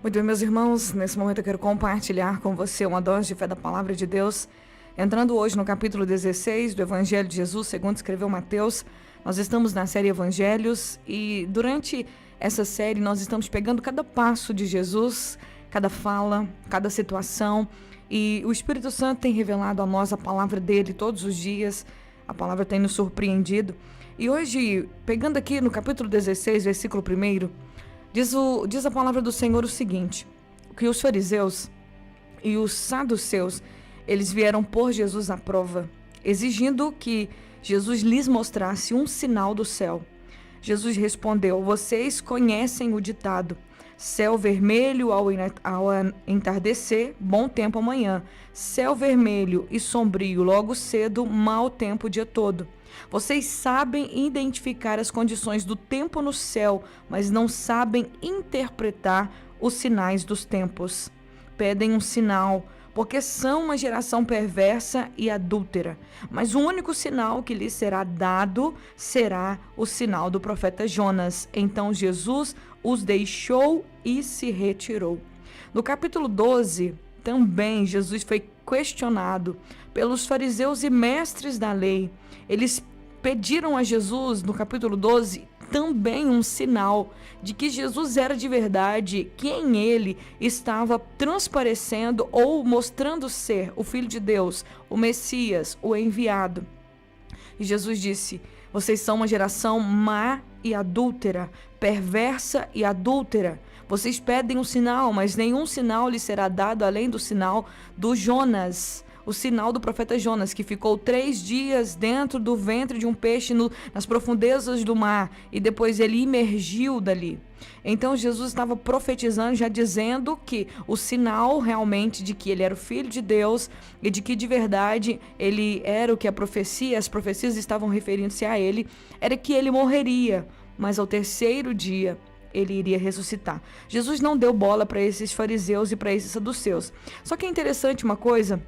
Muito bem, meus irmãos, nesse momento eu quero compartilhar com você uma dose de fé da Palavra de Deus. Entrando hoje no capítulo 16 do Evangelho de Jesus, segundo escreveu Mateus. Nós estamos na série Evangelhos e durante essa série nós estamos pegando cada passo de Jesus, cada fala, cada situação. E o Espírito Santo tem revelado a nós a palavra dele todos os dias. A palavra tem nos surpreendido. E hoje, pegando aqui no capítulo 16, versículo 1, diz a palavra do Senhor o seguinte: que os fariseus e os saduceus, eles vieram pôr Jesus à prova, exigindo que Jesus lhes mostrasse um sinal do céu. Jesus respondeu: vocês conhecem o ditado, céu vermelho ao entardecer, bom tempo amanhã. Céu vermelho e sombrio logo cedo, mau tempo o dia todo. Vocês sabem identificar as condições do tempo no céu, mas não sabem interpretar os sinais dos tempos. Pedem um sinal, porque são uma geração perversa e adúltera. Mas o único sinal que lhes será dado será o sinal do profeta Jonas. Então Jesus os deixou e se retirou. No capítulo 12, também Jesus foi questionado pelos fariseus e mestres da lei. Eles pediram a Jesus, no capítulo 12, também um sinal de que Jesus era de verdade, que em ele estava transparecendo ou mostrando ser o Filho de Deus, o Messias, o enviado. E Jesus disse: vocês são uma geração má e adúltera, perversa e adúltera. Vocês pedem um sinal, mas nenhum sinal lhes será dado além do sinal do Jonas. O sinal do profeta Jonas, que ficou 3 dias dentro do ventre de um peixe nas profundezas do mar, e depois ele emergiu dali. Então Jesus estava profetizando, já dizendo que o sinal realmente de que ele era o Filho de Deus e de que de verdade ele era o que as profecias estavam referindo-se a ele, era que ele morreria, mas ao 3º dia ele iria ressuscitar. Jesus não deu bola para esses fariseus e para esses saduceus. Só que é interessante uma coisa: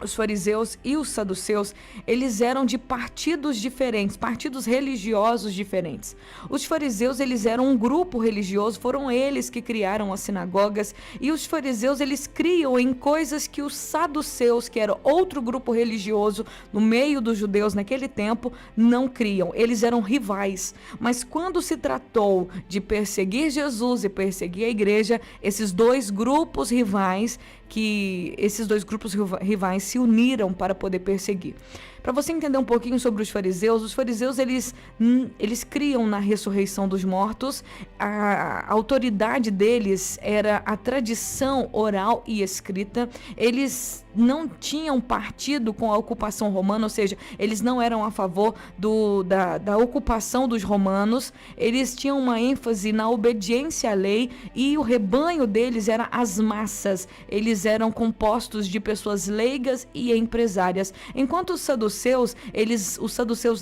os fariseus e os saduceus, eles eram de partidos diferentes, partidos religiosos diferentes. Os fariseus, eles eram um grupo religioso, foram eles que criaram as sinagogas, e os fariseus, eles criam em coisas que os saduceus, que era outro grupo religioso no meio dos judeus naquele tempo, não criam. Eles eram rivais. Mas quando se tratou de perseguir Jesus e perseguir a igreja, esses dois grupos rivais se uniram para poder perseguir. Para você entender um pouquinho sobre os fariseus eles criam na ressurreição dos mortos. A autoridade deles era a tradição oral e escrita. Eles não tinham partido com a ocupação romana, ou seja, eles não eram a favor da ocupação dos romanos. Eles tinham uma ênfase na obediência à lei, e o rebanho deles era as massas. Eles eram compostos de pessoas leigas e empresárias. Enquanto os saduceus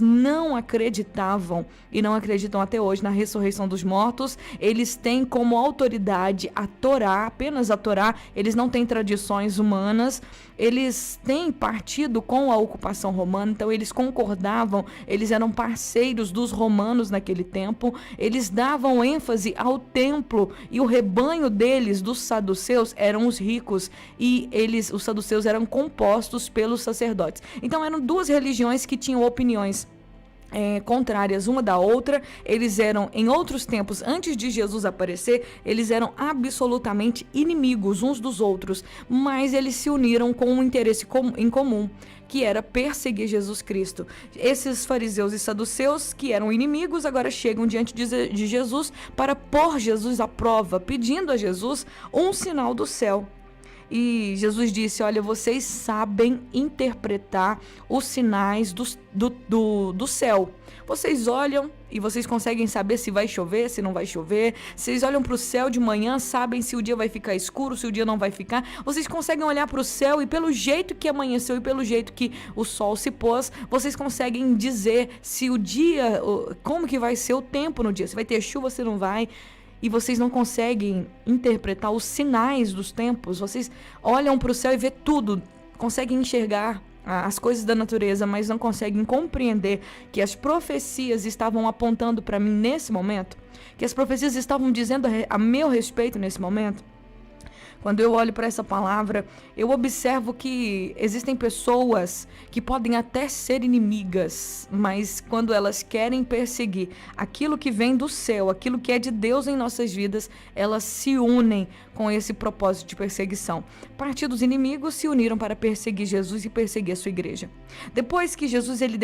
não acreditavam, e não acreditam até hoje, na ressurreição dos mortos. Eles têm como autoridade a Torá, apenas a Torá. Eles não têm tradições humanas. Eles têm partido com a ocupação romana, então eles concordavam, eles eram parceiros dos romanos naquele tempo. Eles davam ênfase ao templo, e o rebanho deles, dos saduceus, eram os ricos, e os saduceus eram compostos pelos sacerdotes. Então eram duas religiões que tinham opiniões contrárias uma da outra. Eles eram, em outros tempos, antes de Jesus aparecer, eles eram absolutamente inimigos uns dos outros, mas eles se uniram com um interesse em comum, que era perseguir Jesus Cristo. Esses fariseus e saduceus, que eram inimigos, agora chegam diante de Jesus para pôr Jesus à prova, pedindo a Jesus um sinal do céu. E Jesus disse: olha, vocês sabem interpretar os sinais do céu. Vocês olham e vocês conseguem saber se vai chover, se não vai chover. Vocês olham para o céu de manhã, sabem se o dia vai ficar escuro, se o dia não vai ficar. Vocês conseguem olhar para o céu e pelo jeito que amanheceu e pelo jeito que o sol se pôs, vocês conseguem dizer se o dia, como que vai ser o tempo no dia, se vai ter chuva, se não vai. E vocês não conseguem interpretar os sinais dos tempos. Vocês olham para o céu e vê tudo, conseguem enxergar as coisas da natureza, mas não conseguem compreender que as profecias estavam apontando para mim nesse momento, que as profecias estavam dizendo a meu respeito nesse momento. Quando eu olho para essa palavra, eu observo que existem pessoas que podem até ser inimigas, mas quando elas querem perseguir aquilo que vem do céu, aquilo que é de Deus em nossas vidas, elas se unem com esse propósito de perseguição. Partidos inimigos se uniram para perseguir Jesus e perseguir a sua igreja. Depois que Jesus ele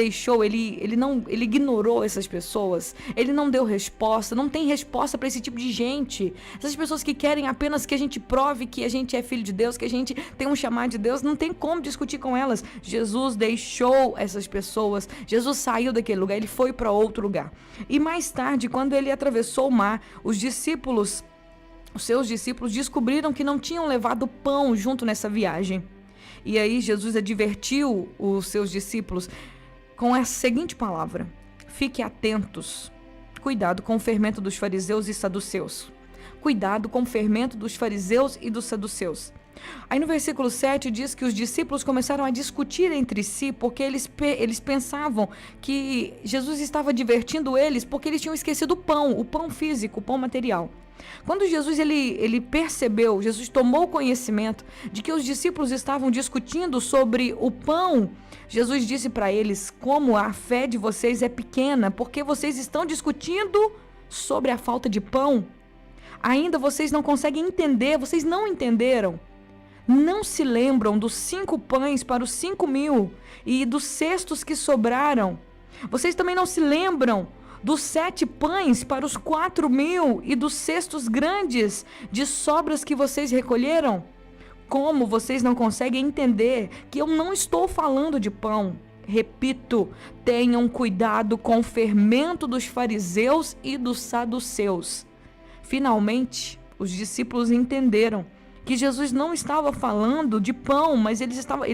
ignorou essas pessoas, ele não deu resposta, não tem resposta para esse tipo de gente. Essas pessoas que querem apenas que a gente prove que a gente é filho de Deus, que a gente tem um chamado de Deus, não tem como discutir com elas. Jesus deixou essas pessoas, Jesus saiu daquele lugar, ele foi para outro lugar. E mais tarde, quando ele atravessou o mar, os seus discípulos descobriram que não tinham levado pão junto nessa viagem. E aí Jesus advertiu os seus discípulos com a seguinte palavra: fiquem atentos, cuidado com o fermento dos fariseus e saduceus. Cuidado com o fermento dos fariseus e dos saduceus. Aí no versículo 7 diz que os discípulos começaram a discutir entre si porque eles pensavam que Jesus estava advertindo eles porque eles tinham esquecido o pão físico, o pão material. Quando Jesus ele percebeu, Jesus tomou conhecimento de que os discípulos estavam discutindo sobre o pão, Jesus disse para eles: como a fé de vocês é pequena, porque vocês estão discutindo sobre a falta de pão. Ainda vocês não conseguem entender, vocês não entenderam. Não se lembram dos 5 pães para os 5.000 e dos cestos que sobraram. Vocês também não se lembram dos 7 pães para os 4.000 e dos cestos grandes de sobras que vocês recolheram? Como vocês não conseguem entender que eu não estou falando de pão? Repito, tenham cuidado com o fermento dos fariseus e dos saduceus. Finalmente, os discípulos entenderam que Jesus não estava falando de pão, mas ele estava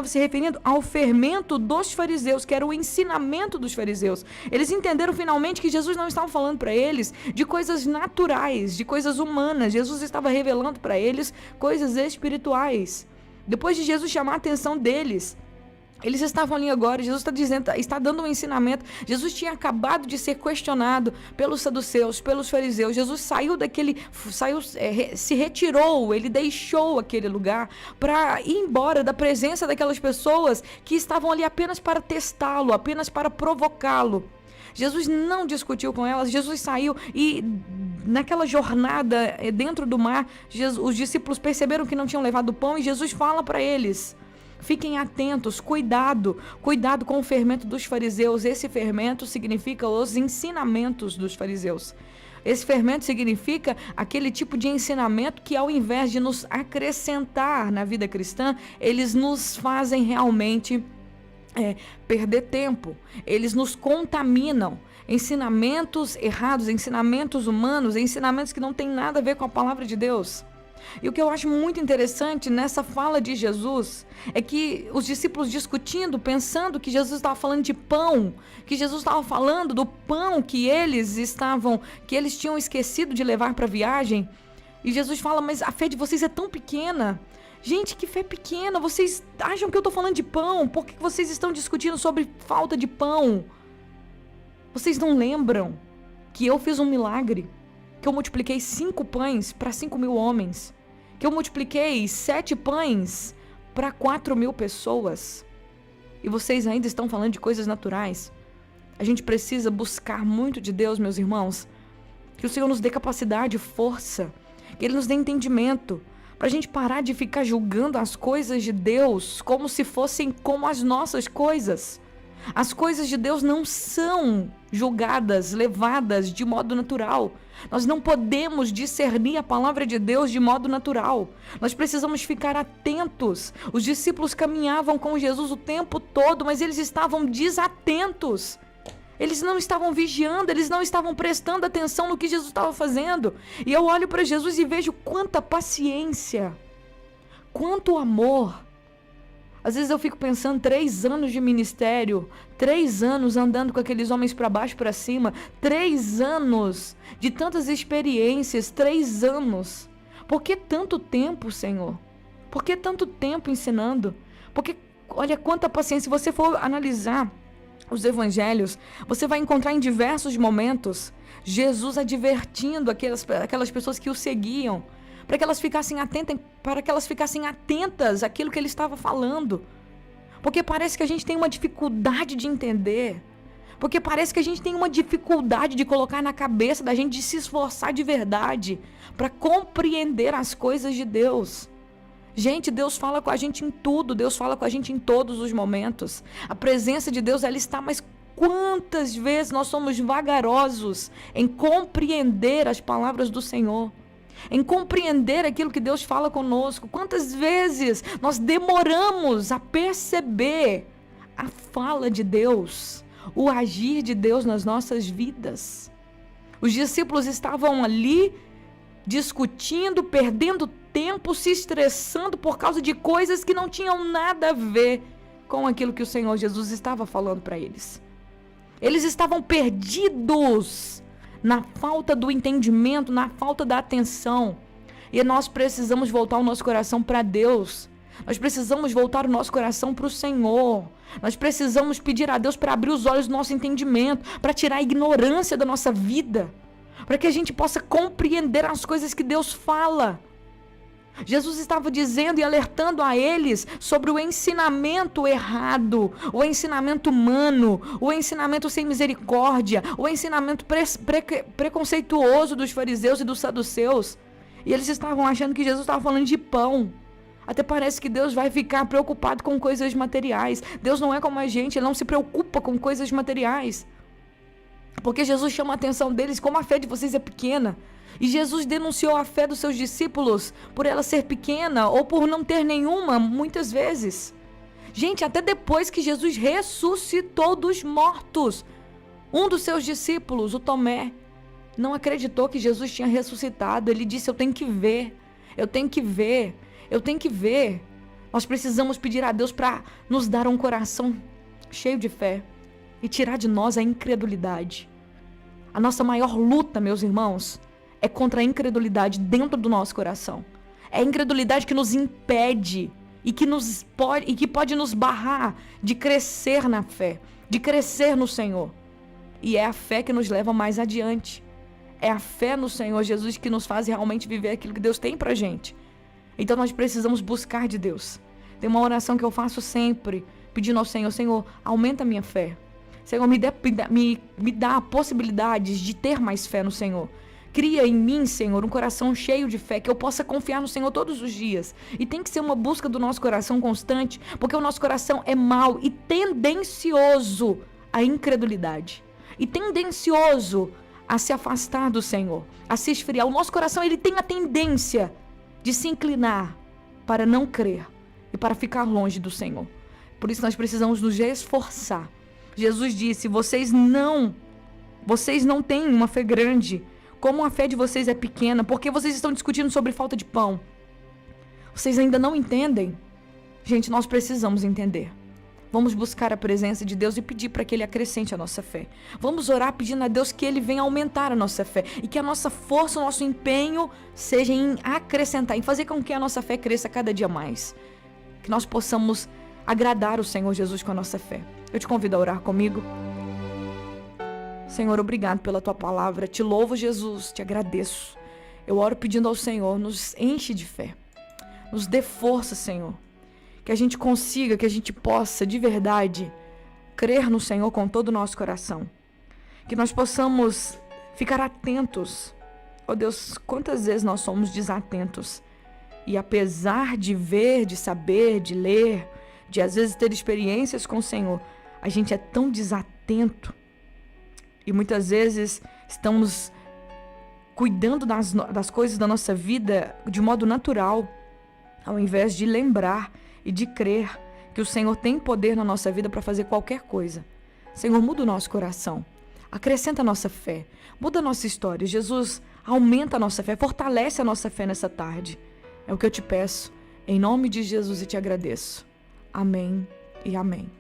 se referindo ao fermento dos fariseus, que era o ensinamento dos fariseus. Eles entenderam finalmente que Jesus não estava falando para eles de coisas naturais, de coisas humanas. Jesus estava revelando para eles coisas espirituais. Depois de Jesus chamar a atenção deles, eles estavam ali agora, Jesus está dando um ensinamento. Jesus tinha acabado de ser questionado pelos saduceus, pelos fariseus. Jesus se retirou, ele deixou aquele lugar para ir embora da presença daquelas pessoas que estavam ali apenas para testá-lo, apenas para provocá-lo. Jesus não discutiu com elas, Jesus saiu e naquela jornada dentro do mar, os discípulos perceberam que não tinham levado pão e Jesus fala para eles: fiquem atentos, cuidado com o fermento dos fariseus. Esse fermento significa os ensinamentos dos fariseus. Esse fermento significa aquele tipo de ensinamento que, ao invés de nos acrescentar na vida cristã, eles nos fazem realmente perder tempo. Eles nos contaminam. Ensinamentos errados, ensinamentos humanos, ensinamentos que não têm nada a ver com a palavra de Deus. E o que eu acho muito interessante nessa fala de Jesus é que os discípulos discutindo, pensando que Jesus estava falando de pão, que Jesus estava falando do pão que eles tinham esquecido de levar para a viagem. E Jesus fala: mas a fé de vocês é tão pequena. Gente, que fé pequena, vocês acham que eu estou falando de pão? Por que vocês estão discutindo sobre falta de pão? Vocês não lembram que eu fiz um milagre? Que eu multipliquei 5 pães para 5.000 homens, que eu multipliquei 7 pães para 4.000 pessoas, e vocês ainda estão falando de coisas naturais? A gente precisa buscar muito de Deus, meus irmãos, que o Senhor nos dê capacidade, força, que Ele nos dê entendimento, para a gente parar de ficar julgando as coisas de Deus como se fossem como as nossas coisas. As coisas de Deus não são julgadas, levadas de modo natural. Nós não podemos discernir a palavra de Deus de modo natural. Nós precisamos ficar atentos. Os discípulos caminhavam com Jesus o tempo todo, mas eles estavam desatentos. Eles não estavam vigiando, eles não estavam prestando atenção no que Jesus estava fazendo. E eu olho para Jesus e vejo quanta paciência, quanto amor. Às vezes eu fico pensando, 3 anos de ministério, 3 anos andando com aqueles homens para baixo e para cima, 3 anos de tantas experiências, 3 anos. Por que tanto tempo, Senhor? Por que tanto tempo ensinando? Porque, olha quanta paciência. Se você for analisar os evangelhos, você vai encontrar em diversos momentos Jesus advertindo aquelas pessoas que o seguiam. para que elas ficassem atentas àquilo que ele estava falando. Porque parece que a gente tem uma dificuldade de entender. Porque parece que a gente tem uma dificuldade de colocar na cabeça da gente, de se esforçar de verdade para compreender as coisas de Deus. Gente, Deus fala com a gente em tudo, Deus fala com a gente em todos os momentos. A presença de Deus, ela está, mas quantas vezes nós somos vagarosos em compreender as palavras do Senhor, em compreender aquilo que Deus fala conosco? Quantas vezes nós demoramos a perceber a fala de Deus, o agir de Deus nas nossas vidas? Os discípulos estavam ali discutindo, perdendo tempo, se estressando por causa de coisas que não tinham nada a ver com aquilo que o Senhor Jesus estava falando para eles. Eles estavam perdidos na falta do entendimento, na falta da atenção. E nós precisamos voltar o nosso coração para Deus. Nós precisamos voltar o nosso coração para o Senhor. Nós precisamos pedir a Deus para abrir os olhos do nosso entendimento, para tirar a ignorância da nossa vida, para que a gente possa compreender as coisas que Deus fala. Jesus estava dizendo e alertando a eles sobre o ensinamento errado, o ensinamento humano, o ensinamento sem misericórdia, o ensinamento preconceituoso dos fariseus e dos saduceus. E eles estavam achando que Jesus estava falando de pão. Até parece que Deus vai ficar preocupado com coisas materiais. Deus não é como a gente, Ele não se preocupa com coisas materiais. Porque Jesus chama a atenção deles, como a fé de vocês é pequena. E Jesus denunciou a fé dos seus discípulos por ela ser pequena ou por não ter nenhuma, muitas vezes. Gente, até depois que Jesus ressuscitou dos mortos, um dos seus discípulos, o Tomé, não acreditou que Jesus tinha ressuscitado. Ele disse: eu tenho que ver, eu tenho que ver, eu tenho que ver. Nós precisamos pedir a Deus para nos dar um coração cheio de fé e tirar de nós a incredulidade. A nossa maior luta, meus irmãos, é contra a incredulidade dentro do nosso coração. É a incredulidade que nos impede e que pode nos barrar de crescer na fé, de crescer no Senhor. E é a fé que nos leva mais adiante. É a fé no Senhor Jesus que nos faz realmente viver aquilo que Deus tem pra gente. Então nós precisamos buscar de Deus. Tem uma oração que eu faço sempre, pedindo ao Senhor: Senhor, aumenta a minha fé. Senhor, me dá possibilidades de ter mais fé no Senhor. Cria em mim, Senhor, um coração cheio de fé, que eu possa confiar no Senhor todos os dias. E tem que ser uma busca do nosso coração constante, porque o nosso coração é mau e tendencioso à incredulidade. E tendencioso a se afastar do Senhor, a se esfriar. O nosso coração, ele tem a tendência de se inclinar para não crer e para ficar longe do Senhor. Por isso nós precisamos nos esforçar. Jesus disse: vocês não têm uma fé grande. Como a fé de vocês é pequena, porque vocês estão discutindo sobre falta de pão. Vocês ainda não entendem? Gente, nós precisamos entender. Vamos buscar a presença de Deus e pedir para que Ele acrescente a nossa fé. Vamos orar pedindo a Deus que Ele venha aumentar a nossa fé e que a nossa força, o nosso empenho seja em acrescentar, em fazer com que a nossa fé cresça cada dia mais. Que nós possamos agradar o Senhor Jesus com a nossa fé. Eu te convido a orar comigo. Senhor, obrigado pela Tua palavra. Te louvo, Jesus, te agradeço. Eu oro pedindo ao Senhor, nos enche de fé. Nos dê força, Senhor. Que a gente consiga, que a gente possa, de verdade, crer no Senhor com todo o nosso coração. Que nós possamos ficar atentos. Oh Deus, quantas vezes nós somos desatentos. E apesar de ver, de saber, de ler, de às vezes ter experiências com o Senhor, a gente é tão desatento. E muitas vezes estamos cuidando das coisas da nossa vida de modo natural, ao invés de lembrar e de crer que o Senhor tem poder na nossa vida para fazer qualquer coisa. Senhor, muda o nosso coração, acrescenta a nossa fé, muda a nossa história. Jesus, aumenta a nossa fé, fortalece a nossa fé nessa tarde. É o que eu te peço, em nome de Jesus, e te agradeço. Amém e amém.